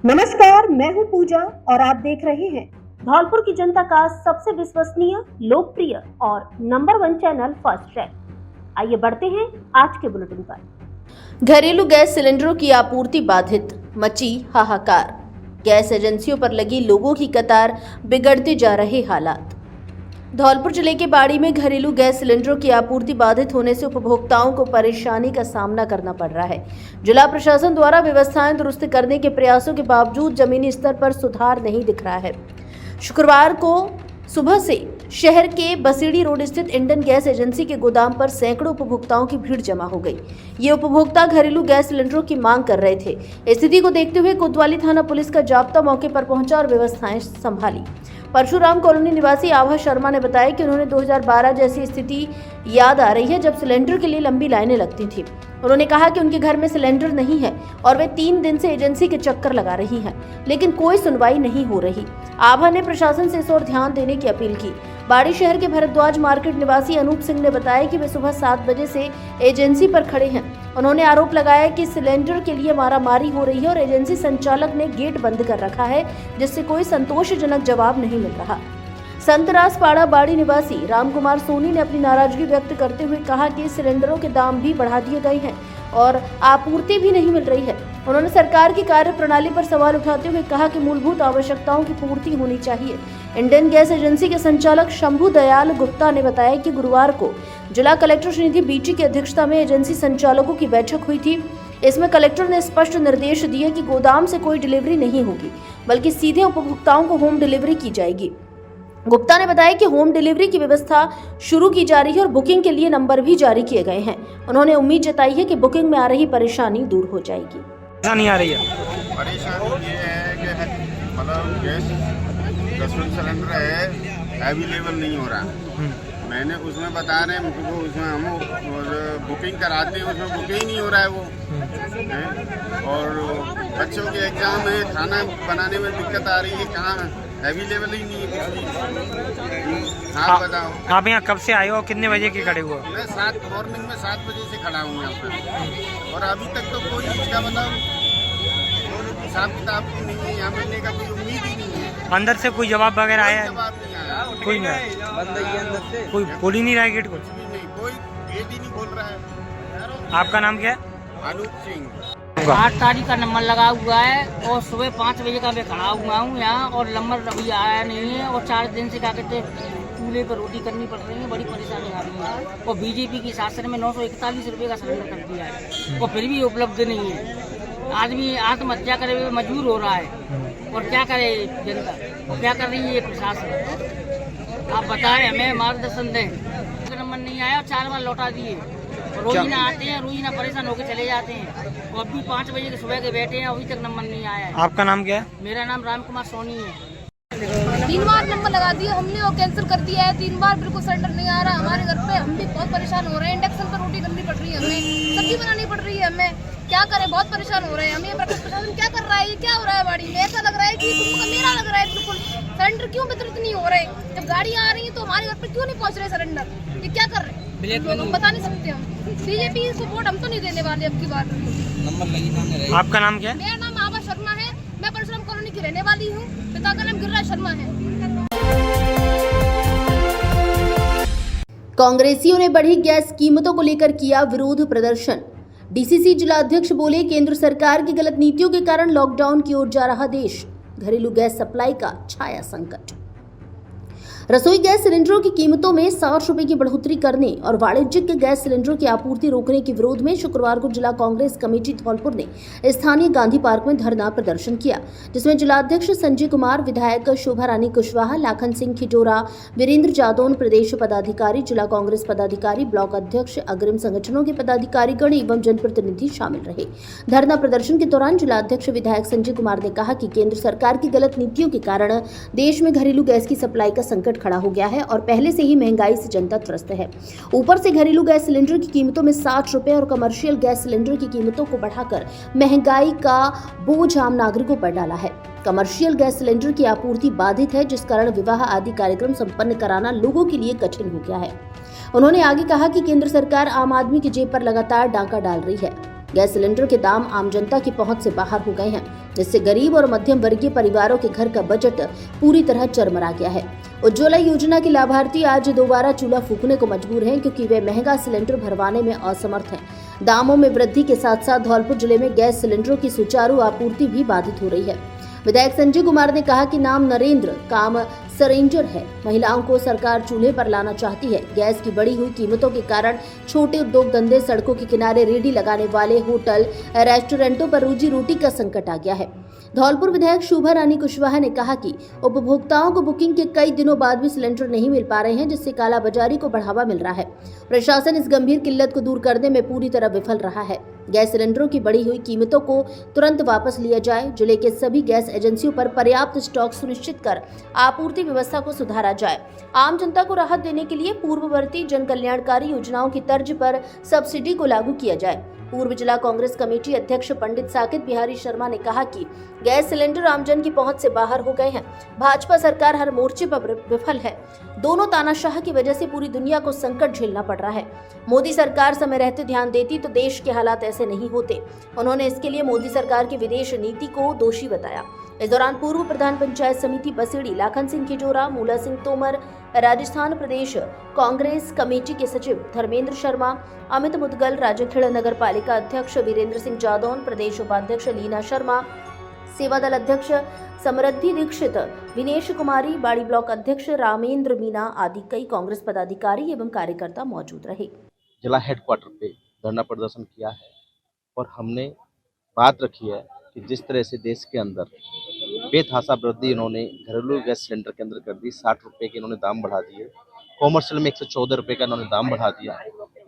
नमस्कार, मैं हूं पूजा और आप देख रहे हैं धौलपुर की जनता का सबसे विश्वसनीय, लोकप्रिय और नंबर 1 चैनल फर्स्ट ट्रैक। आइए बढ़ते हैं आज के बुलेटिन पर। घरेलू गैस सिलेंडरों की आपूर्ति बाधित, मची हाहाकार। गैस एजेंसियों पर लगी लोगों की कतार, बिगड़ते जा रहे हालात। धौलपुर जिले के बाड़ी में घरेलू गैस सिलेंडरों की आपूर्ति बाधित होने से उपभोक्ताओं को परेशानी का सामना करना पड़ रहा है। जिला प्रशासन द्वारा व्यवस्थाएं दुरुस्त करने के प्रयासों के बावजूद जमीनी स्तर पर सुधार नहीं दिख रहा है। शुक्रवार को सुबह से शहर के बसीड़ी रोड स्थित इंडियन गैस एजेंसी के गोदाम पर सैकड़ों उपभोक्ताओं की भीड़ जमा हो गई। ये उपभोक्ता घरेलू गैस सिलेंडरों की मांग कर रहे थे। स्थिति को देखते हुए कोतवाली थाना पुलिस का जाब्ता मौके पर पहुंचा और व्यवस्थाएं संभाली। परशुराम कॉलोनी निवासी आभा शर्मा ने बताया कि उन्होंने 2012 जैसी स्थिति याद आ रही है जब सिलेंडर के लिए लंबी लाइनें लगती थी। उन्होंने कहा कि उनके घर में सिलेंडर नहीं है और वे 3 दिन से एजेंसी के चक्कर लगा रही हैं, लेकिन कोई सुनवाई नहीं हो रही। आभा ने प्रशासन से इस ओर ध्यान देने की अपील की। बाड़ी शहर के भरद्वाज मार्केट निवासी अनूप सिंह ने बताया कि वे सुबह 7 बजे से एजेंसी पर खड़े हैं। उन्होंने आरोप लगाया कि सिलेंडर के लिए मारामारी हो रही है और एजेंसी संचालक ने गेट बंद कर रखा है, जिससे कोई संतोषजनक जवाब नहीं मिल रहा। संतरास पाड़ा बाड़ी निवासी रामकुमार सोनी ने अपनी नाराजगी व्यक्त करते हुए कहा कि सिलेंडरों के दाम भी बढ़ा दिए गए हैं और आपूर्ति भी नहीं मिल रही है। उन्होंने सरकार की कार्य प्रणाली पर सवाल उठाते हुए कहा कि मूलभूत आवश्यकताओं की पूर्ति होनी चाहिए। इंडियन गैस एजेंसी के संचालक शंभू दयाल गुप्ता ने बताया कि गुरुवार को जिला कलेक्टर श्रीनिधि बीटी की अध्यक्षता में एजेंसी संचालकों की बैठक हुई थी। इसमें कलेक्टर ने स्पष्ट निर्देश दिए कि गोदाम से कोई डिलीवरी नहीं होगी, बल्कि सीधे उपभोक्ताओं को होम डिलीवरी की जाएगी। गुप्ता ने बताया कि होम डिलीवरी की व्यवस्था शुरू की जा रही है और बुकिंग के लिए नंबर भी जारी किए गए हैं। उन्होंने उम्मीद जताई है कि बुकिंग में आ रही परेशानी दूर हो जाएगी। नहीं आ रही है परेशानी ये है कि मतलब गैस रसोई सिलेंडर है अवेलेबल नहीं हो रहा। मैंने उसमें बता रहे हैं वो उसमें हम बुकिंग कराते हैं, उसमें बुकिंग नहीं हो रहा है वो है। और बच्चों के एग्जाम है, खाना बनाने में दिक्कत आ रही है, कहाँ अवेलेबल ही नहीं है कुछ। हाँ बताओ, आप यहाँ कब से आए हो, कितने बजे के खड़े हुए? मैं मॉर्निंग में 7 बजे से खड़ा हूँ यहाँ पर और अभी तक तो कोई इसका मतलब हिसाब किताब भी नहीं है, यहाँ मिलने का कोई उम्मीद ही नहीं है। अंदर से कोई जवाब वगैरह आया है? जवाब नहीं आया, कोई नहीं आया, बंद है अंदर से, कोई बोल ही नहीं रहा है गेट को। नहीं, कोई गेट ही नहीं बोल रहा है। आपका नाम क्या है? अनूप सिंह। 8 तारीख का नंबर लगा हुआ है और सुबह 5 बजे का मैं खड़ा हुआ हूँ यहाँ और नंबर अभी आया नहीं है और 4 दिन से क्या कहते चूल्हे पर रोटी करनी पड़ रही है, बड़ी परेशानी आ रही है। और बीजेपी की शासन में 941 रुपये का सिलेंडर कर दिया है और फिर भी उपलब्ध नहीं है। आदमी आत्महत्या करे हुए मजबूर हो रहा है और क्या करे जनता, और क्या कर रही है प्रशासन? आप बताएं, हमें मार्गदर्शन दें। नंबर नहीं आया और 4 बार लौटा दिए। रोजीना आते हैं, रोजीना परेशान होकर चले जाते हैं और अभी 5 बजे के सुबह के बैठे हैं, अभी तक नंबर नहीं आया है। आपका नाम क्या है? मेरा नाम रामकुमार सोनी है। 3 बार नंबर लगा दिया हमने और कैंसिल कर दिया है। 3 बार बिल्कुल सिलेंडर नहीं आ रहा हमारे घर पे। हम भी बहुत परेशान हो रहे हैं। इंडक्शन पर रोटी करनी पड़ रही है, हमें सब्जी बनानी पड़ रही है। हमें क्या करें, बहुत परेशान हो रहे हैं। हमें प्रशासन क्या कर रहा है, ये क्या हो रहा है बाड़ी में? ऐसा लग रहा है कि मेरा लग रहा है बिल्कुल। सिलेंडर क्यों वितरित नहीं हो रहे? जब गाड़ियाँ आ रही है तो हमारे घर पे क्यों नहीं पहुँच रहे सिलेंडर? ये क्या कर रहे हैं हम बता नहीं सकते। हम बीजेपी को वोट हम तो नहीं देने वाले अब की बार। आपका नाम क्या है? मेरा नाम आभा शर्मा है, मैं परशुराम कॉलोनी की रहने वाली हूँ। पिता का नाम गिरिराज शर्मा है। कांग्रेसियों ने बढ़ी गैस कीमतों को लेकर किया विरोध प्रदर्शन। डीसीसी जिला अध्यक्ष बोले, केंद्र सरकार की गलत नीतियों के कारण लॉकडाउन की ओर जा रहा देश। घरेलू गैस सप्लाई का छाया संकट। रसोई गैस सिलेंडरों की कीमतों में 60 रुपए की बढ़ोतरी करने और वाणिज्यिक गैस सिलेंडरों की आपूर्ति रोकने के विरोध में शुक्रवार को जिला कांग्रेस कमेटी धौलपुर ने स्थानीय गांधी पार्क में धरना प्रदर्शन किया, जिसमें जिलाध्यक्ष संजय कुमार, विधायक शोभा रानी कुशवाहा, लाखन सिंह खिजोरा, वीरेंद्र जादौन, प्रदेश पदाधिकारी, जिला कांग्रेस पदाधिकारी, ब्लॉक अध्यक्ष, अग्रिम संगठनों के पदाधिकारीगण एवं जनप्रतिनिधि शामिल रहे। धरना प्रदर्शन के दौरान जिलाध्यक्ष विधायक संजय कुमार ने कहा कि केंद्र सरकार की गलत नीतियों के कारण देश में घरेलू गैस की सप्लाई का संकट खड़ा हो गया है और पहले से ही महंगाई से जनता त्रस्त है। ऊपर से घरेलू गैस सिलेंडर की कीमतों में 60 रुपए और कमर्शियल गैस सिलेंडर की कीमतों को बढ़ाकर महंगाई का बोझ आम नागरिकों पर डाला है। कमर्शियल गैस सिलेंडर की आपूर्ति बाधित है, जिस कारण विवाह आदि कार्यक्रम संपन्न कराना लोगों के लिए कठिन हो गया है। उन्होंने आगे कहा कि केंद्र सरकार आम आदमी की जेब पर लगातार डाका डाल रही है। गैस सिलेंडर के दाम आम जनता की पहुंच से बाहर हो गए हैं। जिससे गरीब और मध्यम वर्गीय परिवारों के घर का बजट पूरी तरह चरमरा गया है। उज्ज्वला योजना के लाभार्थी आज दोबारा चूल्हा फूकने को मजबूर हैं क्योंकि वे महंगा सिलेंडर भरवाने में असमर्थ हैं। दामों में वृद्धि के साथ साथ धौलपुर जिले में गैस सिलेंडरों की सुचारू आपूर्ति भी बाधित हो रही है। विधायक संजय कुमार ने कहा कि नाम नरेंद्र, काम सरेंजर है। महिलाओं को सरकार चूल्हे पर लाना चाहती है। गैस की बढ़ी हुई कीमतों के कारण छोटे उद्योग धंधे, सड़कों के किनारे रेहड़ी लगाने वाले, होटल, रेस्टोरेंटों पर रोजी रोटी का संकट आ गया है। धौलपुर विधायक शोभा रानी कुशवाहा ने कहा कि उपभोक्ताओं को बुकिंग के कई दिनों बाद भी सिलेंडर नहीं मिल पा रहे हैं, जिससे कालाबाजारी को बढ़ावा मिल रहा है। प्रशासन इस गंभीर किल्लत को दूर करने में पूरी तरह विफल रहा है। गैस सिलेंडरों की बढ़ी हुई कीमतों को तुरंत वापस लिया जाए। जिले के सभी गैस एजेंसियों पर पर्याप्त स्टॉक सुनिश्चित कर आपूर्ति व्यवस्था को सुधारा जाए। आम जनता को राहत देने के लिए पूर्ववर्ती जन कल्याणकारी योजनाओं की तर्ज पर सब्सिडी को लागू किया जाए। पूर्व जिला कांग्रेस कमेटी अध्यक्ष पंडित साकिब बिहारी शर्मा ने कहा कि गैस सिलेंडर आमजन की पहुंच से बाहर हो गए हैं। भाजपा सरकार हर मोर्चे पर विफल है। दोनों तानाशाह की वजह से पूरी दुनिया को संकट झेलना पड़ रहा है। मोदी सरकार समय रहते ध्यान देती तो देश के हालात ऐसे नहीं होते। उन्होंने इसके लिए मोदी सरकार की विदेश नीति को दोषी बताया। इस दौरान पूर्व प्रधान पंचायत समिति बसेड़ी लाखन सिंह खिजोरा, मूला सिंह तोमर, राजस्थान प्रदेश कांग्रेस कमेटी के सचिव धर्मेंद्र शर्मा, अमित मुदगल, राजखेड़ा नगर पालिका अध्यक्ष वीरेंद्र सिंह जादौन, प्रदेश उपाध्यक्ष लीना शर्मा, सेवा दल अध्यक्ष समृद्धि दीक्षित, विनेश कुमारी, बाड़ी ब्लॉक अध्यक्ष रामेंद्र मीना आदि कई कांग्रेस पदाधिकारी एवं कार्यकर्ता मौजूद रहे। जिला हेडक्वार्टर पे धरना प्रदर्शन किया है और हमने बात रखी है कि जिस तरह से देश के अंदर बेतहाशा वृद्धि इन्होंने घरेलू गैस सिलेंडर के अंदर कर दी, 60 रुपये के इन्होंने दाम बढ़ा दिए, कॉमर्शियल में 114 रुपये का इन्होंने दाम बढ़ा दिया।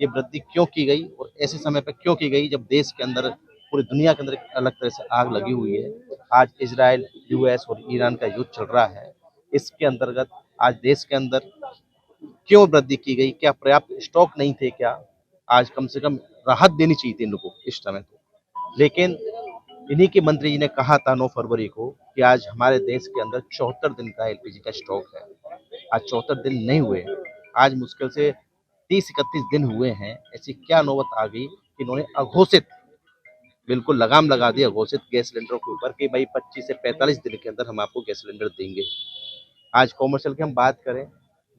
ये वृद्धि क्यों की गई और ऐसे समय पर क्यों की गई जब देश के अंदर, पूरी दुनिया के अंदर एक अलग तरह से आग लगी हुई है। आज इजराइल, यूएस और ईरान का युद्ध चल रहा है। इसके अंतर्गत आज देश के अंदर क्यों वृद्धि की गई? क्या पर्याप्त स्टॉक नहीं थे? क्या आज कम से कम राहत देनी चाहिए थी इन लोगों को इस समय तो। लेकिन इन्हीं के मंत्री जी ने कहा था 9 फरवरी को कि आज हमारे देश के अंदर 74 दिन का एलपीजी का स्टॉक है। आज 74 दिन नहीं हुए, आज मुश्किल से 30-31 दिन हुए हैं। ऐसी क्या नौबत आ गई कि इन्होंने अघोषित, बिल्कुल लगाम लगा दी अघोषित गैस सिलेंडरों के ऊपर कि भाई 25 से 45 दिन के अंदर हम आपको गैस सिलेंडर देंगे। आज कॉमर्शियल की हम बात करें,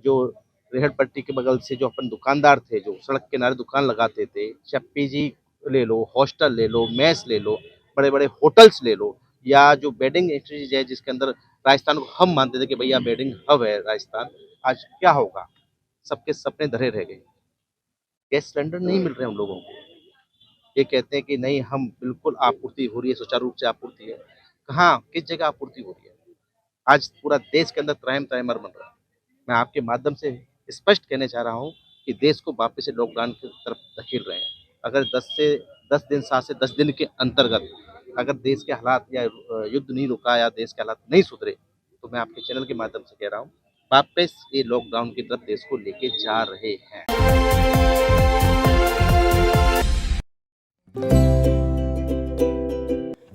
जो रेहड़ पट्टी के बगल से जो अपन दुकानदार थे, जो सड़क किनारे दुकान लगाते थे, चाहे पीजी ले लो, हॉस्टल ले लो, मेस ले लो, बड़े बड़े होटल्स ले लो, या जो बेडिंग इंडस्ट्रीज है जिसके अंदर राजस्थान को हम मानते थे कि भैया बेडिंग हब है राजस्थान, आज क्या होगा? सबके सपने धरे रह गए। गैस सिलेंडर नहीं मिल रहे हम लोगों को। ये कहते हैं कि नहीं, हम बिल्कुल आपूर्ति हो रही है, सुचारू रूप से आपूर्ति है। कहाँ, किस जगह आपूर्ति हो रही है? आज पूरा देश के अंदर त्राहिमाम बन रहा है। मैं आपके माध्यम से स्पष्ट कहना चाह रहा हूँ कि देश को वापस से लॉकडाउन की तरफ धकेल रहे हैं। अगर 10 दिन 7 से 10 दिन के अंतर्गत अगर देश के हालात या युद्ध नहीं रुका या देश के हालात नहीं सुधरे, तो मैं आपके चैनल के माध्यम से कह रहा हूँ, वापस ये लॉकडाउन की तरफ देश को लेके जा रहे हैं।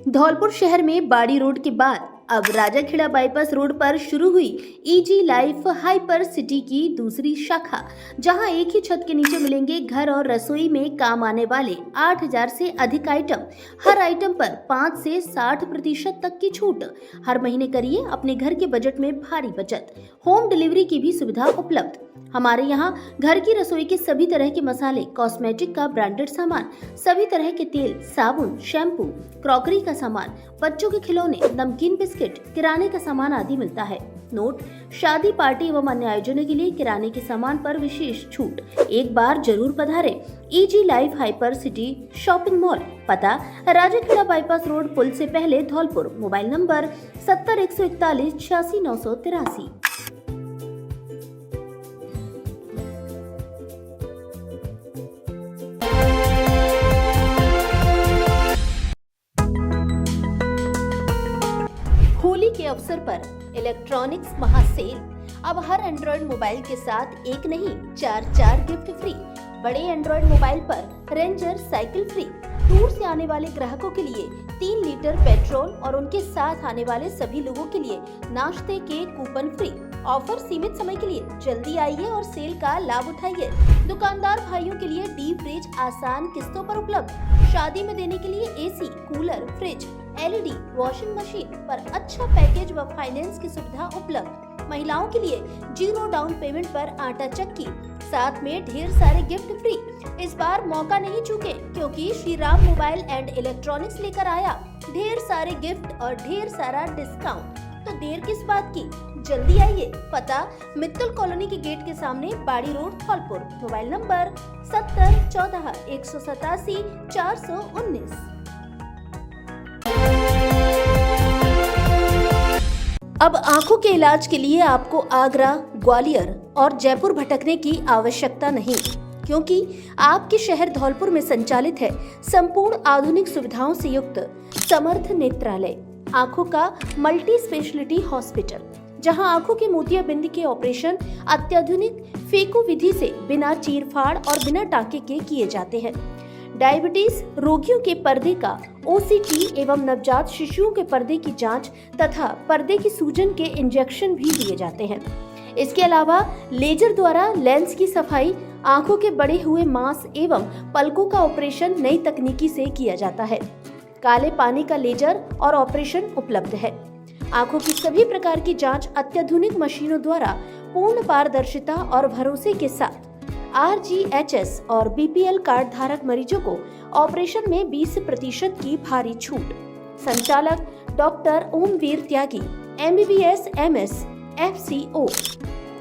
धौलपुर शहर में बाड़ी रोड के बाद अब राजाखेड़ा बाईपास रोड पर शुरू हुई ईजी लाइफ हाइपर सिटी की दूसरी शाखा, जहां एक ही छत के नीचे मिलेंगे घर और रसोई में काम आने वाले 8000 से अधिक आइटम। हर आइटम पर 5 से 60% तक की छूट। हर महीने करिए अपने घर के बजट में भारी बचत। होम डिलीवरी की भी सुविधा उपलब्ध। हमारे यहाँ घर की रसोई के सभी तरह के मसाले, कॉस्मेटिक का ब्रांडेड सामान, सभी तरह के तेल, साबुन, शैम्पू, क्रॉकरी का सामान, बच्चों के खिलौने, नमकीन, बिस्किट, किराने का सामान आदि मिलता है। नोट: शादी, पार्टी एवं अन्य आयोजनों के लिए किराने के सामान पर विशेष छूट। एक बार जरूर पधारें easy life hyper city shopping mall. पता: राजाखेड़ा बाईपास रोड, पुल से पहले, धौलपुर। Mobile number 70 141 86 983। होली के अवसर पर इलेक्ट्रॉनिक्स महासेल। अब हर एंड्रॉइड मोबाइल के साथ एक नहीं 4 गिफ्ट फ्री। बड़े एंड्रॉइड मोबाइल पर रेंजर साइकिल फ्री। दूर से आने वाले ग्राहकों के लिए 3 लीटर पेट्रोल और उनके साथ आने वाले सभी लोगों के लिए नाश्ते के कूपन फ्री। ऑफर सीमित समय के लिए। जल्दी आइए और सेल का लाभ उठाइए। दुकानदार भाइयों के लिए डीप फ्रिज आसान किस्तों पर उपलब्ध। शादी में देने के लिए AC, cooler, fridge, LED washing machine पर अच्छा पैकेज व फाइनेंस की सुविधा उपलब्ध। महिलाओं के लिए 0 डाउन पेमेंट पर आटा चक्की, साथ में ढेर सारे गिफ्ट फ्री। इस बार मौका नहीं चूके क्योंकि Shri Ram mobile and electronics लेकर आया ढेर सारे गिफ्ट और ढेर सारा डिस्काउंट। तो देर किस बात की, जल्दी आइए। पता मित्तल कॉलोनी के गेट के सामने, बाड़ी रोड, धौलपुर। Mobile number 70 14 187 419। अब आंखों के इलाज के लिए आपको आगरा, ग्वालियर और जयपुर भटकने की आवश्यकता नहीं, क्योंकि आपके शहर धौलपुर में संचालित है संपूर्ण आधुनिक सुविधाओं से युक्त समर्थ नेत्रालय, आंखों का मल्टी स्पेशलिटी हॉस्पिटल, जहां आंखों के मोतियाबिंद के ऑपरेशन अत्याधुनिक फेको विधि से बिना चीरफाड़ और बिना टाँके के किए जाते हैं। डायबिटीज रोगियों के पर्दे का OCT एवं नवजात शिशुओं के पर्दे की जांच तथा पर्दे की सूजन के इंजेक्शन भी दिए जाते हैं। इसके अलावा लेजर द्वारा लेंस की सफाई, आंखों के बढ़े हुए मांस एवं पलकों का ऑपरेशन नई तकनीकी से किया जाता है। काले पानी का लेजर और ऑपरेशन उपलब्ध है। आंखों की सभी प्रकार की जांच अत्याधुनिक मशीनों द्वारा पूर्ण पारदर्शिता और भरोसे के साथ। RGHS और BPL कार्ड धारक मरीजों को ऑपरेशन में 20% की भारी छूट। संचालक डॉक्टर ओमवीर त्यागी, MBBS MS FCO,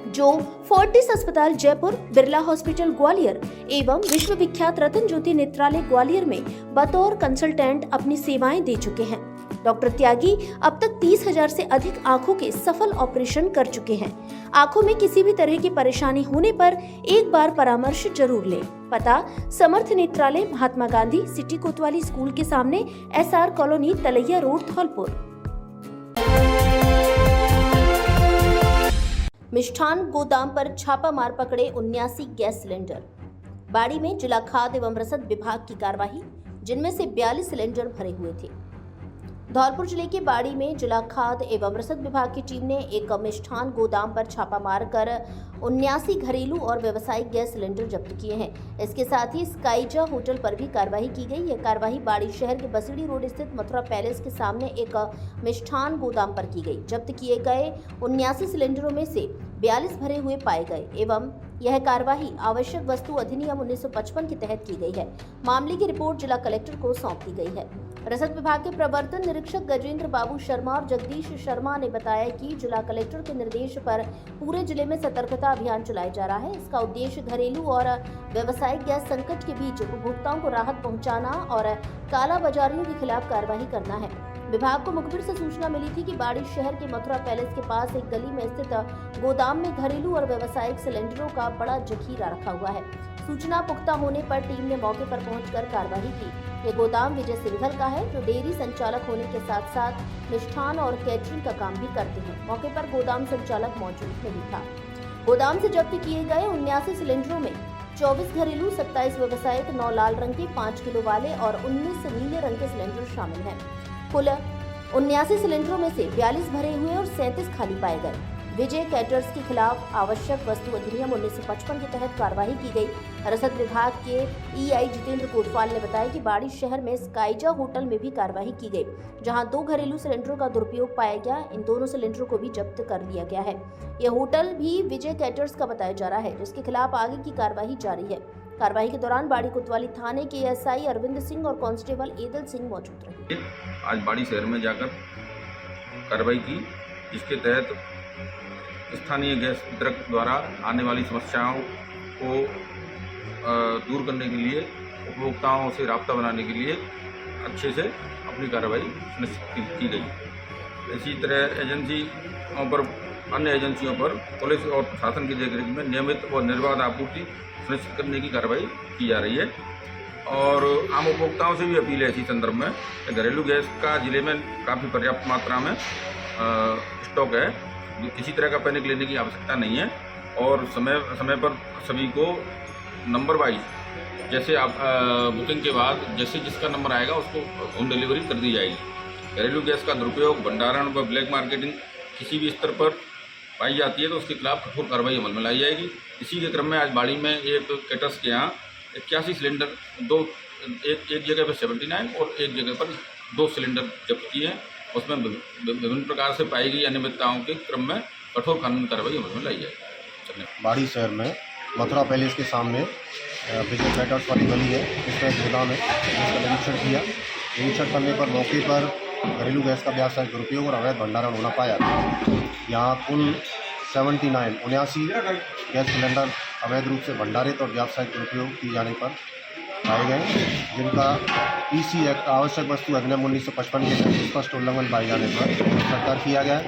जो फोर्टिस अस्पताल जयपुर, बिरला हॉस्पिटल ग्वालियर एवं विश्व विख्यात रतन ज्योति नेत्रालय ग्वालियर में बतौर कंसल्टेंट अपनी सेवाएं दे चुके हैं। डॉक्टर त्यागी अब तक 30,000 से अधिक आंखों के सफल ऑपरेशन कर चुके हैं। आंखों में किसी भी तरह की परेशानी होने पर एक बार परामर्श जरूर लें। पता समर्थ नेत्रालय, महात्मा गांधी सिटी कोतवाली स्कूल के सामने, SR कॉलोनी, तलैया रोड, धौलपुर। मिष्ठान गोदाम पर छापा मार पकड़े 79 गैस सिलेंडर। बाड़ी में जिला खाद्य एवं रसद विभाग की कार्यवाही, जिनमें से 42 सिलेंडर भरे हुए थे। धौलपुर जिले के बाड़ी में जिला खाद्य एवं रसद विभाग की टीम ने एक मिष्ठान गोदाम पर छापा मारकर 79 घरेलू और व्यावसायिक गैस सिलेंडर जब्त किए हैं। इसके साथ ही स्काईजा होटल पर भी कार्रवाई की गई। यह कार्रवाई बाड़ी शहर के बसड़ी रोड स्थित मथुरा पैलेस के सामने एक मिष्ठान गोदाम पर की गई। जब्त किए गए 79 सिलेंडरों में से 42 भरे हुए पाए गए एवं यह कार्रवाई आवश्यक वस्तु अधिनियम 1955 के तहत की गई है। मामले की रिपोर्ट जिला कलेक्टर को सौंप दी गई है। रसद विभाग के प्रवर्तन निरीक्षक गजेंद्र बाबू शर्मा और जगदीश शर्मा ने बताया कि जिला कलेक्टर के निर्देश पर पूरे जिले में सतर्कता अभियान चलाया जा रहा है। इसका उद्देश्य घरेलू और व्यावसायिक गैस संकट के बीच उपभोक्ताओं को राहत पहुंचाना और कालाबाजारियों के खिलाफ कार्रवाई करना है। विभाग को मुखबिर से सूचना मिली थी कि बाड़ी शहर के मथुरा पैलेस के पास एक गली में स्थित गोदाम में घरेलू और व्यावसायिक सिलेंडरों का बड़ा जखीरा रखा हुआ है। सूचना पुख्ता होने पर टीम ने मौके पर पहुंचकर कार्रवाई की। ये गोदाम विजय सिंघल का है, जो डेयरी संचालक होने के साथ साथ मिष्ठान और कैटरिंग का काम भी करते हैं। मौके पर गोदाम संचालक मौजूद नहीं था। गोदाम से जब्त किए गए 79 सिलेंडरों में 24 घरेलू, 27 व्यावसायिक, 9 लाल रंग के 5 किलो वाले और 19 नीले रंग के सिलेंडर शामिल हैं। कुल 79 सिलेंडरों में से 42 भरे हुए और 37 खाली पाए गए। विजय कैटर्स के खिलाफ आवश्यक वस्तु अधिनियम 1955 के तहत कार्रवाई की गई। रसद विभाग के EI जितेंद्र कोटवाल ने बताया कि बाड़ी शहर में स्काईजा होटल में भी कार्रवाई की गई, जहां 2 घरेलू सिलेंडरों का दुरुपयोग पाया गया। इन दोनों सिलेंडरों को भी जब्त कर लिया गया है। यह होटल भी विजय कैटर्स का बताया जा रहा है, जिसके खिलाफ आगे की कार्रवाई जारी है। कार्रवाई के दौरान बाड़ी कोतवाली थाने के SI अरविंद सिंह और कांस्टेबल एदल सिंह मौजूद रहे। आज बाड़ी शहर में जाकर कार्रवाई की, जिसके तहत स्थानीय गैस वितरक द्वारा आने वाली समस्याओं को दूर करने के लिए, उपभोक्ताओं से राब्ता बनाने के लिए अच्छे से अपनी कार्रवाई सुनिश्चित की गई। इसी तरह एजेंसियों पर, अन्य एजेंसियों पर पुलिस और प्रशासन की देखरेख में नियमित और निर्बाध आपूर्ति सुनिश्चित करने की कार्रवाई की जा रही है। और आम उपभोक्ताओं से भी अपील है इसी संदर्भ में, घरेलू गैस का जिले में काफ़ी पर्याप्त मात्रा में स्टॉक है। किसी तरह का पैनिक लेने की आवश्यकता नहीं है और समय पर सभी को नंबर वाइज, जैसे आप बुकिंग के बाद जैसे जिसका नंबर आएगा उसको होम डिलीवरी कर दी जाएगी। घरेलू गैस का दुरुपयोग, भंडारण व ब्लैक मार्केटिंग किसी भी स्तर पर पाई जाती है तो उसके खिलाफ कठोर कार्रवाई अमल में लाई जाएगी। इसी के क्रम में आज बाड़ी में एक कैटर्स के यहाँ 81 सिलेंडर, एक जगह पर 79 और एक जगह पर 2 सिलेंडर जब्त किए हैं। उसमें विभिन्न प्रकार से पाई गई अनियमितताओं के क्रम में कठोर कानूनी कार्रवाई अमल में लाई जाएगी। बाड़ी शहर में मथुरा पैलेस के सामने विजय ट्रेडर्स वाली गली है, इसमें एक गोदाम है, जिसका निरीक्षण किया। निरीक्षण करने पर मौके पर घरेलू गैस का व्यावसायिक दुरुपयोग और अवैध भंडारण होना पाया। यहाँ कुल 79 गैस सिलेंडर अवैध रूप से भंडारित और व्यावसायिक दुरुपयोग किए जाने पर पाए गए, जिनका पीसी एक्ट आवश्यक वस्तु अधिनियम 1955 के तहत स्पष्ट उल्लंघन पाए जाने पर गिरफ्तार किया गया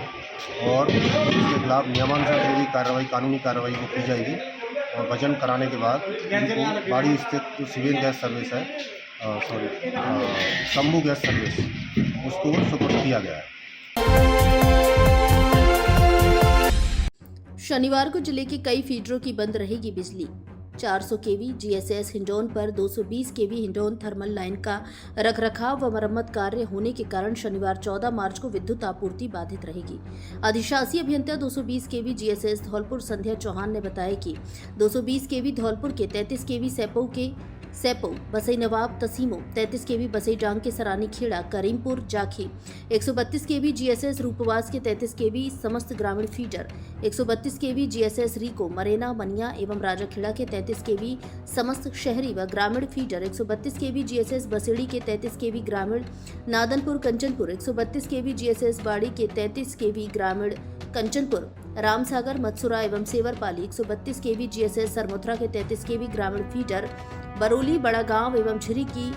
और इसके खिलाफ नियमानुसार जो भी कार्रवाई कानूनी कार्रवाई को की जाएगी और वजन कराने के बाद इनको बाड़ी स्थित जो सिविल गैस सर्विस है शंभू गैस सर्विस उसको सुपुर्द किया गया है। शनिवार को जिले के कई फीडरों की बंद रहेगी बिजली। 400 केवी जीएसएस हिंडौन पर 220 केवी हिंडौन थर्मल लाइन का रखरखाव व मरम्मत कार्य होने के कारण शनिवार 14 मार्च को विद्युत आपूर्ति बाधित रहेगी। अधिशासी अभियंता 220 केवी जीएसएस धौलपुर संध्या चौहान ने बताया कि 220 केवी धौलपुर के 33 केवी सेपो बसई नवाब तसीमो, 33 केवी बसई डांग के सरानी खेड़ा करीमपुर जाखी, 132 केवी जीएसएस रूपवास के 33 केवी समस्त ग्रामीण फीडर, 132 केवी जीएसएस रीको मरेना मनिया एवं राजाखेड़ा के 33 केवी समस्त शहरी व ग्रामीण फीडर, 132 केवी जीएसएस बसेड़ी के 33 केवी ग्रामीण नादनपुर कंचनपुर, 132 केवी जीएसएस बाड़ी के 33 केवी ग्रामीण कंचनपुर, रामसागर मत्सुरा एवं सेवरपाली, 132 केवी जीएसएस सरमुथरा के 33 केवी ग्रामीण फीडर बरोली बड़ा गांव एवं झिरी की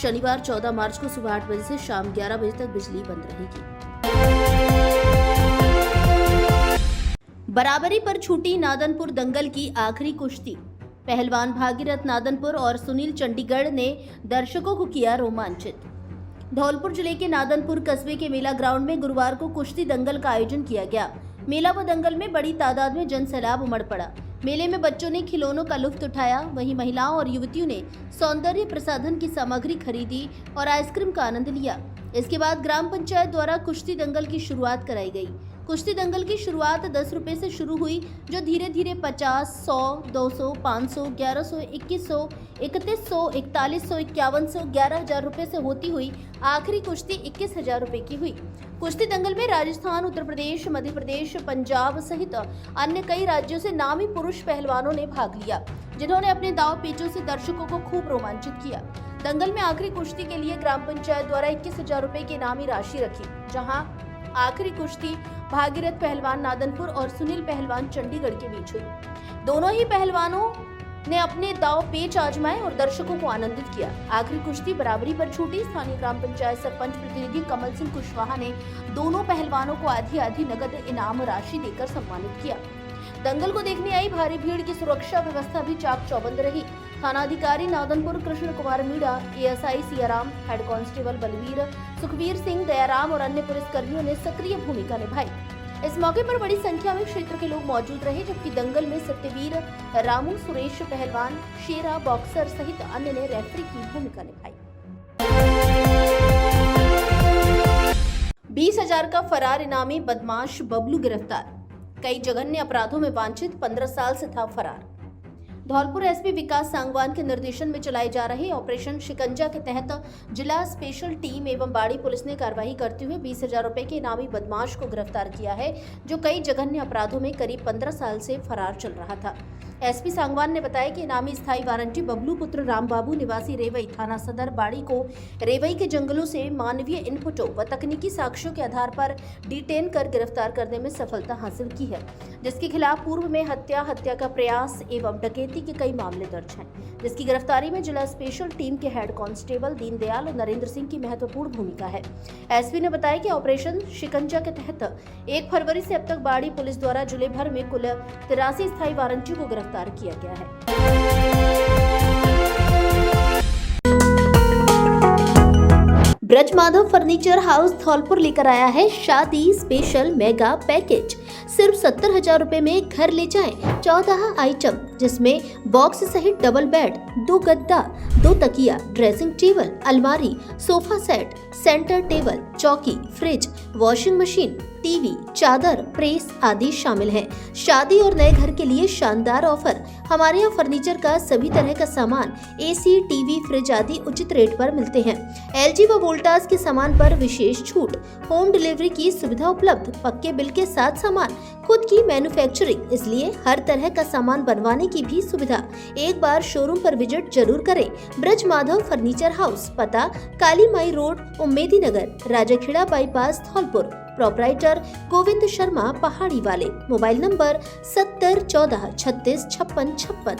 शनिवार 14 मार्च को सुबह 8 बजे से शाम 11 बजे तक बिजली बंद रहेगी। बराबरी पर छूटी नादनपुर दंगल की आखिरी कुश्ती। पहलवान भागीरथ नादनपुर और सुनील चंडीगढ़ ने दर्शकों को किया रोमांचित। धौलपुर जिले के नादनपुर कस्बे के मेला ग्राउंड में गुरुवार को कुश्ती दंगल का आयोजन किया गया। मेला व दंगल में बड़ी तादाद में जनसैलाब उमड़ पड़ा। मेले में बच्चों ने खिलौनों का लुत्फ उठाया, वहीं महिलाओं और युवतियों ने सौंदर्य प्रसाधन की सामग्री खरीदी और आइसक्रीम का आनंद लिया। इसके बाद ग्राम पंचायत द्वारा कुश्ती दंगल की शुरुआत कराई गई। कुश्ती दंगल की शुरुआत 10 रुपए से शुरू हुई, जो धीरे धीरे 50, 100, 200, 500, 1100, 2100, 3100, 4100, 5100, 11,000 रुपए से होती हुई आखिरी कुश्ती 21,000 रुपए की हुई। कुश्ती दंगल में राजस्थान, उत्तर प्रदेश, मध्य प्रदेश, पंजाब सहित अन्य कई राज्यों से नामी पुरुष पहलवानों ने भाग लिया, जिन्होंने अपने दाव पेचों से दर्शकों को खूब रोमांचित किया। दंगल में आखिरी कुश्ती के लिए ग्राम पंचायत द्वारा 21,000 रुपए की इनामी राशि रखी, जहां आखिरी कुश्ती भागीरथ पहलवान नादनपुर और सुनील पहलवान चंडीगढ़ के बीच हुई। दोनों ही पहलवानों ने अपने दाव पेच आजमाए और दर्शकों को आनंदित किया। आखिरी कुश्ती बराबरी पर छूटी। स्थानीय ग्राम पंचायत सरपंच प्रतिनिधि कमल सिंह कुशवाहा ने दोनों पहलवानों को आधी नगद इनाम राशि देकर सम्मानित किया। दंगल को देखने आई भारी भीड़ की सुरक्षा व्यवस्था भी चाक चौबंद रही। थानाधिकारी Nadanpur Krishna Kumar Meena, ASI Siyaram, head constable Balveer, Sukhveer Singh, Dayaram और अन्य पुलिसकर्मियों ने सक्रिय भूमिका निभाई। इस मौके पर बड़ी संख्या में क्षेत्र के लोग मौजूद रहे, जबकि दंगल में सत्यवीर, रामू, सुरेश पहलवान, शेरा, बॉक्सर सहित अन्य ने रेफरी की भूमिका निभाई। 20,000 का फरार इनामी बदमाश बबलू गिरफ्तार। कई जघन्य अपराधों में वांछित 15 साल से था फरार। धौलपुर एसपी विकास सांगवान के निर्देशन में चलाए जा रहे ऑपरेशन शिकंजा के तहत जिला स्पेशल टीम एवं बाड़ी पुलिस ने कार्रवाई करते हुए 20,000 रुपए के इनामी बदमाश को गिरफ्तार किया है, जो कई जघन्य अपराधों में करीब 15 साल से फरार चल रहा था। एसपी सांगवान ने बताया कि इनामी स्थायी वारंटी बबलू पुत्र रामबाबू निवासी रेवई थाना सदर बाड़ी को रेवई के जंगलों से मानवीय इनपुटों व तकनीकी साक्ष्यों के आधार पर डिटेन कर गिरफ्तार करने में सफलता हासिल की है, जिसके खिलाफ पूर्व में हत्या का प्रयास एवं डकैती के कई मामले दर्ज हैं, जिसकी गिरफ्तारी में जिला स्पेशल टीम के हेड कांस्टेबल दीनदयाल और नरेंद्र सिंह की महत्वपूर्ण भूमिका है। एसपी ने बताया कि ऑपरेशन शिकंजा के तहत 1 फरवरी से अब तक बाड़ी पुलिस द्वारा जिले भर में कुल 83 स्थायी वारंटियों को गिरफ्तार किया गया है। ब्रज माधव फर्नीचर हाउस धौलपुर लेकर आया है शादी स्पेशल मेगा पैकेज। सिर्फ 70,000 रुपए में घर ले जाएं 14 आइटम, जिसमें बॉक्स सहित डबल बेड, 2 गद्दा, 2 तकिया, ड्रेसिंग टेबल, अलमारी, सोफा सेट, सेंटर टेबल, चौकी, फ्रिज, वॉशिंग मशीन, टीवी, चादर, प्रेस आदि शामिल हैं। शादी और नए घर के लिए शानदार ऑफर। हमारे यहाँ फर्नीचर का सभी तरह का सामान, एसी, टीवी, फ्रिज आदि उचित रेट पर मिलते हैं। एलजी व वोल्टास के सामान पर विशेष छूट, होम डिलीवरी की सुविधा उपलब्ध, पक्के बिल के साथ सामान, खुद की मैन्युफैक्चरिंग, इसलिए हर तरह का सामान बनवाने की भी सुविधा। एक बार शोरूम पर विजिट जरूर करें। ब्रज माधव फर्नीचर हाउस, पता काली माई रोड, उम्मेदी नगर, राजाखेड़ा बाईपास, धौलपुर। प्रोपराइटर गोविंद शर्मा, पहाड़ी वाले। Mobile number 70 14 36 56 56।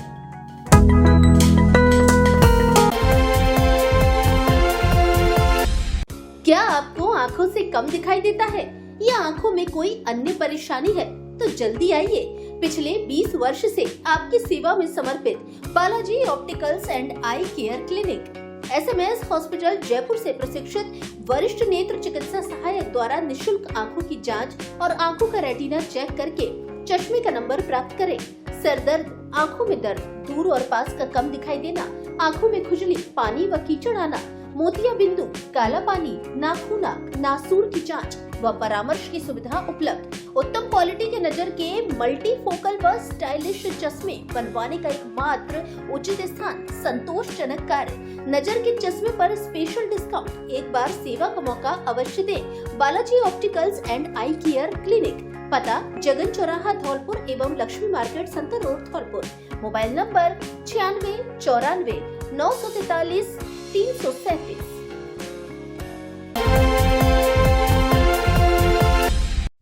क्या आपको आंखों से कम दिखाई देता है या आंखों में कोई अन्य परेशानी है? तो जल्दी आइए। पिछले 20 वर्ष से आपकी सेवा में समर्पित Balaji opticals and eye care clinic, SMS hospital Jaipur से प्रशिक्षित वरिष्ठ नेत्र चिकित्सा सहायक द्वारा निशुल्क आंखों की जांच और आंखों का रेटिना चेक करके चश्मे का नंबर प्राप्त करें। सर दर्द, आंखों में दर्द, दूर और पास का कम दिखाई देना, आंखों में खुजली, पानी व कीचड़ आना, मोतिया बिंदु, काला पानी, नाखूना, नासूर की जांच व परामर्श की सुविधा उपलब्ध। उत्तम क्वालिटी के नजर के मल्टीफोकल व स्टाइलिश चश्मे बनवाने का एकमात्र उचित स्थान, संतोषजनक कार्य। नजर के चश्मे पर स्पेशल डिस्काउंट। एक बार सेवा का मौका अवश्य दें। Balaji opticals and eye care clinic, पता जगन चौराहा धौलपुर एवं Lakshmi market Santar road Dholpur. Mobile number 96 94 943 337।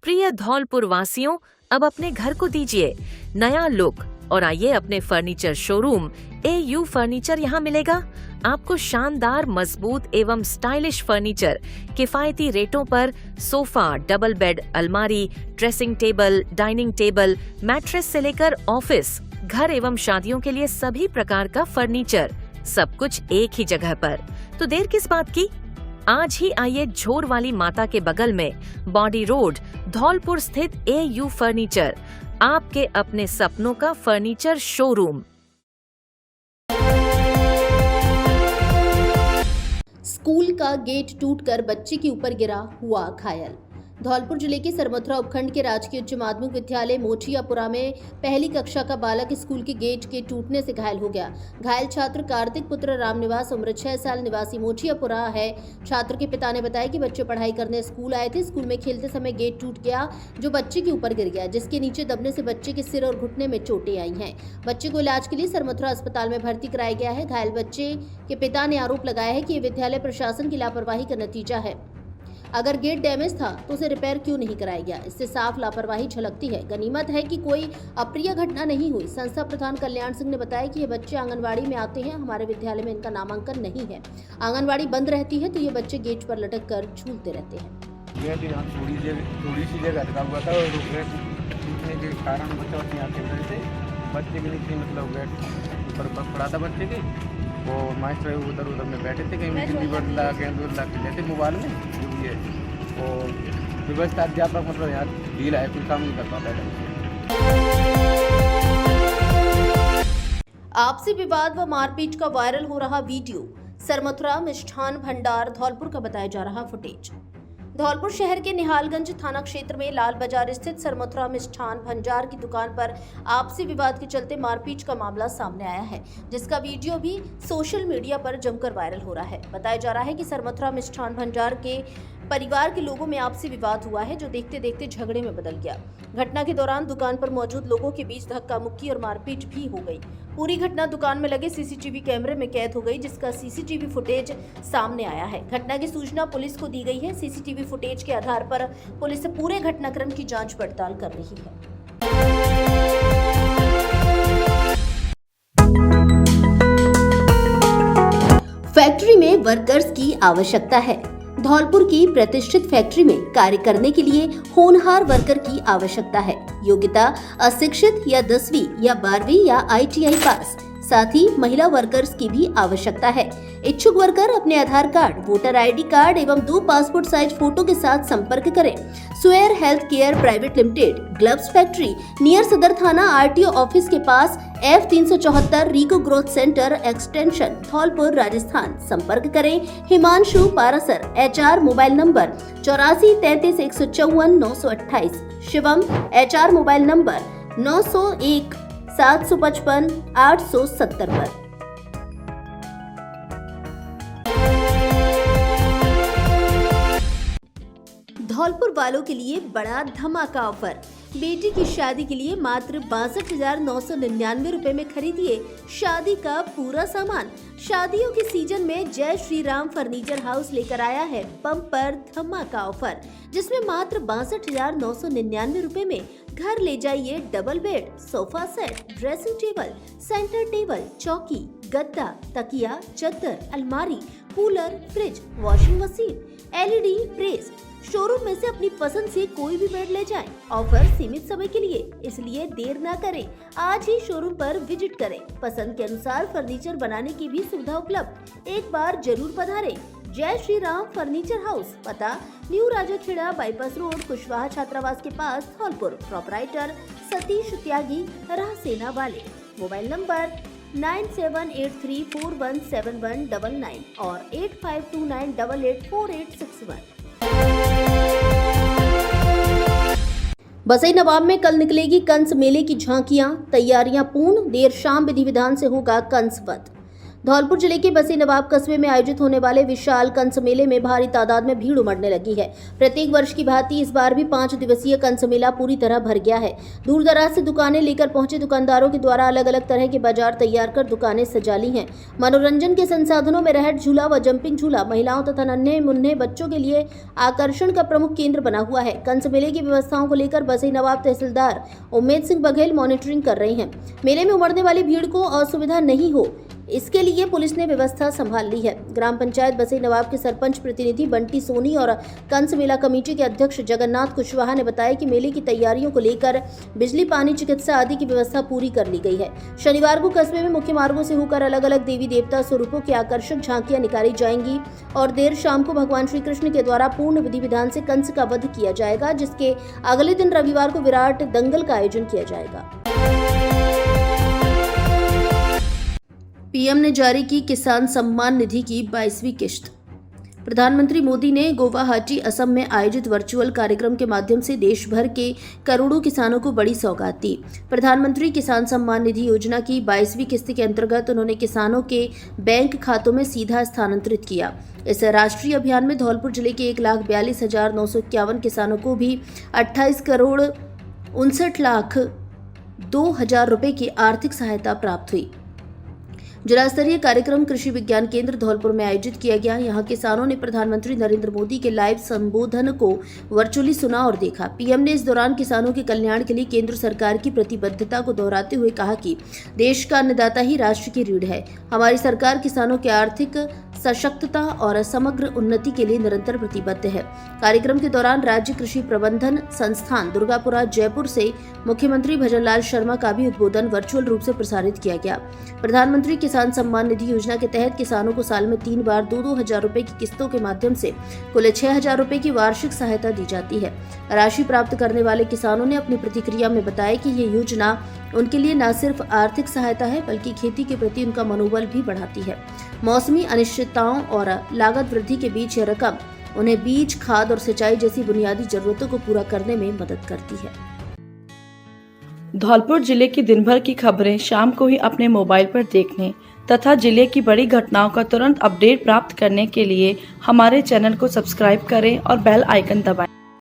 प्रिय धौलपुर वासियों, अब अपने घर को दीजिए नया लुक और आइए अपने फर्नीचर शोरूम AU फर्नीचर यहाँ मिलेगा। आपको शानदार, मजबूत एवं स्टाइलिश फर्नीचर किफायती रेटों पर सोफा, डबल बेड, अलमारी, dressing table, dining table, mattress से लेकर ऑफिस, घर एवं शादियों के लिए सभी प्रकार का फर्नीचर, सब कुछ एक ही जगह पर। तो देर किस बात की, आज ही आइए झोर वाली माता के बगल में बॉडी रोड धौलपुर स्थित AU फर्नीचर, आपके अपने सपनों का फर्नीचर शोरूम। स्कूल का गेट टूटकर बच्चे के ऊपर गिरा, हुआ घायल। धौलपुर जिले के सरमथुरा उपखंड के राजकीय उच्च माध्यमिक विद्यालय मोठियापुरा में पहली कक्षा का बालक स्कूल के गेट के टूटने से घायल हो गया। घायल छात्र कार्तिक पुत्र रामनिवास, उम्र 6 साल, निवासी मोठियापुरा है। छात्र के पिता ने बताया कि बच्चे पढ़ाई करने स्कूल आए थे। स्कूल में खेलते समय गेट टूट गया, जो बच्चे के ऊपर गिर गया, जिसके नीचे दबने से बच्चे के सिर और घुटने में चोटें आई हैं। बच्चे को इलाज के लिए सरमथुरा अस्पताल में भर्ती कराया गया है। घायल बच्चे के पिता ने आरोप लगाया है कि ये विद्यालय प्रशासन की लापरवाही का नतीजा है। अगर गेट डैमेज था तो उसे रिपेयर क्यों नहीं कराया गया? इससे साफ लापरवाही झलकती है। गनीमत है कि कोई अप्रिय घटना नहीं हुई। संस्था प्रधान कल्याण सिंह ने बताया कि ये बच्चे आंगनवाड़ी में आते हैं, हमारे विद्यालय में इनका नामांकन नहीं है। आंगनवाड़ी बंद रहती है तो ये बच्चे गेट पर लटक कर झूलते रहते हैं। थोड़ी सी जगह रखा हुआ था और टूटने के कारण बच्चे के नीचे मतलब गेट ऊपर पड़ा था बच्चे के। वो मास्टर उधर में बैठे थे, कहीं मीटिंग बदला लेते मोबाइल में जो भी है। और व्यवस्था अध्यापक मतलब यहाँ ढीला है, कुछ काम नहीं कर पाता है। आपसी विवाद व मारपीट का वायरल हो रहा वीडियो, सरमथुरा मिष्ठान भंडार धौलपुर का बताया जा रहा फुटेज। धौलपुर शहर के निहालगंज थाना क्षेत्र में लाल बाजार स्थित सरमथुरा मिष्ठान भंडार की दुकान पर आपसी विवाद के चलते मारपीट का मामला सामने आया है, जिसका वीडियो भी सोशल मीडिया पर जमकर वायरल हो रहा है। बताया जा रहा है कि सरमथुरा मिष्ठान भंडार के परिवार के लोगों में आपसी विवाद हुआ है, जो देखते देखते झगड़े में बदल गया। घटना के दौरान दुकान पर मौजूद लोगों के बीच धक्का मुक्की और मारपीट भी हो गई। पूरी घटना दुकान में लगे CCTV कैमरे में कैद हो गई, जिसका CCTV फुटेज सामने आया है। घटना की सूचना पुलिस को दी गई है। CCTV फुटेज के आधार पर पुलिस पूरे घटनाक्रम की जांच पड़ताल कर रही है। फैक्ट्री में वर्कर्स की आवश्यकता है। धौलपुर की प्रतिष्ठित फैक्ट्री में कार्य करने के लिए होनहार वर्कर की आवश्यकता है। योग्यता अशिक्षित या 10वीं या 12वीं या ITI पास। साथ ही महिला वर्कर्स की भी आवश्यकता है। इच्छुक वर्कर अपने आधार कार्ड, वोटर ID कार्ड एवं 2 पासपोर्ट साइज फोटो के साथ संपर्क करें। Swear health care private limited, gloves factory, near सदर थाना RTO ऑफिस के पास, F374 RIICO growth centre extension, Dholpur, Rajasthan. संपर्क करें Himanshu Parashar, HR mobile number 84 33 154 928, Shivam HR mobile number 901 755 870 पर। धौलपुर वालों के लिए बड़ा धमाका ऑफर। बेटी की शादी के लिए मात्र 62,999 रुपए में खरीदिए शादी का पूरा सामान। शादियों के सीजन में जय श्री राम फर्नीचर हाउस लेकर आया है बम्पर धमाका ऑफर, जिसमें मात्र 62,999 रुपए में घर ले जाइए double bed, sofa set, dressing table, centre table, चौकी, गद्दा, तकिया, चद्दर, अलमारी, cooler, fridge, washing machine, LED press. Showroom में से अपनी पसंद से कोई भी बेड ले जाएं। ऑफर सीमित समय के लिए, इसलिए देर ना करें, आज ही शोरूम पर विजिट करें। पसंद के अनुसार फर्नीचर बनाने की भी सुविधा उपलब्ध। एक बार जरूर पधारें। जय श्री राम फर्नीचर हाउस, पता new Rajakhera bypass road, Kushwaha छात्रावास के पास, धौलपुर। प्रोपराइटर सतीश त्यागी, राह सेना वाले। मोबाइल नंबर 9783417199 और 8529884861। बसई नवाब में कल निकलेगी कंस मेले की झांकियां, तैयारियां पूर्ण। देर शाम विधि विधान से होगा कंस वध। धौलपुर जिले के बसई नवाब कस्बे में आयोजित होने वाले विशाल कंस मेले में भारी तादाद में भीड़ उमड़ने लगी है। प्रत्येक वर्ष की भांति इस बार भी 5 दिवसीय कंस मेला पूरी तरह भर गया है। दूर दराज से दुकानें लेकर पहुंचे दुकानदारों के द्वारा अलग अलग तरह के बाजार तैयार कर दुकानें सजा ली हैं। मनोरंजन के संसाधनों में रहट झूला व जंपिंग झूला महिलाओं तथा नन्हे मुन्ने बच्चों के लिए आकर्षण का प्रमुख केंद्र बना हुआ है। कंस मेले की व्यवस्थाओं को लेकर बसई नवाब तहसीलदार उम्मेद सिंह बघेल मॉनिटरिंग कर रहे हैं। मेले में उमड़ने वाली भीड़ को असुविधा नहीं हो, इसके लिए पुलिस ने व्यवस्था संभाल ली है। ग्राम पंचायत बसई नवाब के सरपंच प्रतिनिधि बंटी सोनी और कंस मेला कमेटी के अध्यक्ष जगन्नाथ कुशवाहा ने बताया कि मेले की तैयारियों को लेकर बिजली, पानी, चिकित्सा आदि की व्यवस्था पूरी कर ली गई है। शनिवार को कस्बे में मुख्य मार्गों से होकर अलग अलग देवी देवता स्वरूपों की आकर्षक झांकियां निकाली जाएंगी और देर शाम को भगवान श्री कृष्ण के द्वारा पूर्ण विधि विधान से कंस का वध किया जाएगा, जिसके अगले दिन रविवार को विराट दंगल का आयोजन किया जाएगा। पीएम ने जारी की किसान सम्मान निधि की 22वीं किश्त। प्रधानमंत्री मोदी ने गुवाहाटी, असम में आयोजित वर्चुअल कार्यक्रम के माध्यम से देश भर के करोड़ों किसानों को बड़ी सौगात दी। प्रधानमंत्री किसान सम्मान निधि योजना की 22वीं किस्त के अंतर्गत उन्होंने किसानों के बैंक खातों में सीधा स्थानांतरित किया। इस राष्ट्रीय अभियान में धौलपुर जिले के 1,42,951 किसानों को भी 28,59,02,000 रुपए की आर्थिक सहायता प्राप्त हुई। जिला स्तरीय कार्यक्रम कृषि विज्ञान केंद्र धौलपुर में आयोजित किया गया। यहां किसानों ने प्रधानमंत्री नरेंद्र मोदी के लाइव संबोधन को वर्चुअली सुना और देखा। पीएम ने इस दौरान किसानों के कल्याण के लिए केंद्र सरकार की प्रतिबद्धता को दोहराते हुए कहा कि देश का अन्नदाता ही राष्ट्र की रीढ़ है। हमारी सरकार किसानों के आर्थिक सशक्तता और समग्र उन्नति के लिए निरंतर प्रतिबद्ध है। कार्यक्रम के दौरान राज्य कृषि प्रबंधन संस्थान दुर्गापुरा जयपुर से मुख्यमंत्री भजनलाल शर्मा का भी उद्बोधन वर्चुअल रूप से प्रसारित किया गया। प्रधानमंत्री किसान सम्मान निधि योजना के तहत किसानों को साल में 3 बार 2-2 हजार रुपए की किस्तों के माध्यम से कुल 6,000 रुपए की वार्षिक सहायता दी जाती है। राशि प्राप्त करने वाले किसानों ने अपनी प्रतिक्रिया में बताया कि ये योजना उनके लिए न सिर्फ आर्थिक सहायता है, बल्कि खेती के प्रति उनका मनोबल भी बढ़ाती है। मौसमी अनिश्चितताओं और लागत वृद्धि के बीच यह रकम उन्हें बीज, खाद और सिंचाई जैसी बुनियादी जरूरतों को पूरा करने में मदद करती है। धौलपुर जिले की दिन भर की खबरें शाम को ही अपने मोबाइल पर देखने तथा जिले की बड़ी घटनाओं का तुरंत अपडेट प्राप्त करने के लिए हमारे चैनल को सब्सक्राइब करें और बेल आइकन दबाएं।